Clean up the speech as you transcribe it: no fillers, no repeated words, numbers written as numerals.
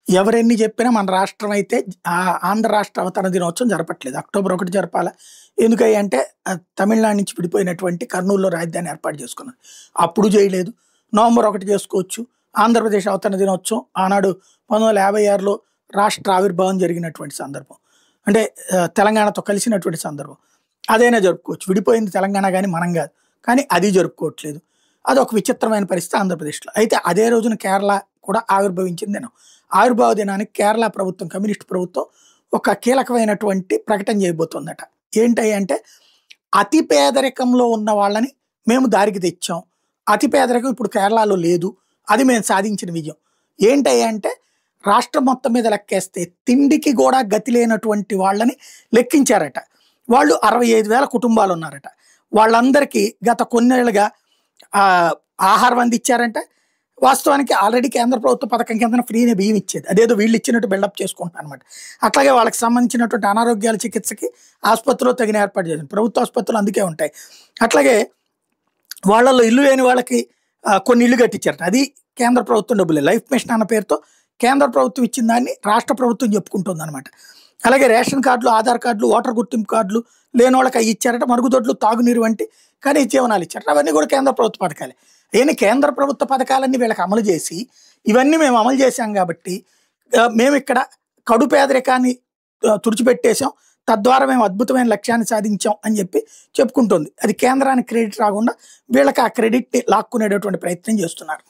ఎవరెన్ని చెప్పినా మన రాష్ట్రం అయితే ఆంధ్ర రాష్ట్ర అవతరణ దినోత్సవం జరపట్లేదు. అక్టోబర్ 1 జరపాలా. ఎందుకంటే తమిళనాడు నుంచి విడిపోయినటువంటి కర్నూలులో రాజధాని ఏర్పాటు చేసుకున్నారు. అప్పుడు చేయలేదు. నవంబర్ 1 చేసుకోవచ్చు. ఆంధ్రప్రదేశ్ అవతరణ దినోత్సవం ఆనాడు 1956లో రాష్ట్ర ఆవిర్భావం జరిగినటువంటి సందర్భం. అంటే తెలంగాణతో కలిసినటువంటి సందర్భం. అదైనా జరుపుకోవచ్చు. విడిపోయింది తెలంగాణ గాని మనం కాదు. కానీ అది జరుపుకోవట్లేదు. అదొక విచిత్రమైన పరిస్థితి ఆంధ్రప్రదేశ్‌లో. అయితే అదే రోజున కేరళ కూడా ఆవిర్భవించిన దినం. ఆవిర్భావ దినానికి కేరళ ప్రభుత్వం, కమ్యూనిస్ట్ ప్రభుత్వం ఒక కీలకమైనటువంటి ప్రకటన చేయబోతోందట. ఏంటంటే అతి పేదరికంలో ఉన్న వాళ్ళని మేము దారికి తెచ్చాం. అతి పేదరికం ఇప్పుడు కేరళలో లేదు. అది మేము సాధించిన విజయం. ఏంటంటే రాష్ట్రం మొత్తం మీద లెక్కేస్తే తిండికి కూడా గతి లేనటువంటి వాళ్ళని లెక్కించారట. వాళ్ళు 65,000 కుటుంబాలు ఉన్నారట. వాళ్ళందరికీ గత కొన్నేళ్లుగా ఆహారం అందించారంట. వాస్తవానికి ఆల్రెడీ కేంద్ర ప్రభుత్వ పథకం కింద ఫ్రీనే బియ్యం ఇచ్చేది. అదేదో వీళ్ళు ఇచ్చినట్టు బిల్డప్ చేసుకుంటారు అనమాట. అట్లాగే వాళ్ళకి సంబంధించినటువంటి అనారోగ్యాల చికిత్సకి ఆసుపత్రిలో తగిన ఏర్పాటు చేసింది. ప్రభుత్వ ఆసుపత్రులు అందుకే ఉంటాయి. అట్లాగే వాళ్ళల్లో ఇల్లు లేని వాళ్ళకి కొన్ని ఇల్లు కట్టించారట. అది కేంద్ర ప్రభుత్వం డబ్బులే. లైఫ్ మిషన్ అన్న పేరుతో కేంద్ర ప్రభుత్వం ఇచ్చిన దాన్ని రాష్ట్ర ప్రభుత్వం చెప్పుకుంటుంది అనమాట. అలాగే రేషన్ కార్డులు, ఆధార్ కార్డులు, ఓటర్ గుర్తింపు కార్డులు లేని వాళ్ళకి అవి ఇచ్చారట. మరుగుదొడ్లు, తాగునీరు వంటి కానీ జీవనాలు ఇచ్చారట. అవన్నీ కూడా కేంద్ర ప్రభుత్వ పథకాలే. ఏని కేంద్ర ప్రభుత్వ పథకాలన్నీ వీళ్ళకి అమలు చేసి ఇవన్నీ మేము అమలు చేశాం కాబట్టి మేము ఇక్కడ కడు పేదరికాన్ని తుడిచిపెట్టేశాం, తద్వారా మేము అద్భుతమైన లక్ష్యాన్ని సాధించాం అని చెప్పి చెప్పుకుంటుంది. అది కేంద్రానికి క్రెడిట్ రాకుండా వీళ్ళకి ఆ క్రెడిట్ని లాక్కునేటటువంటి ప్రయత్నం చేస్తున్నారు.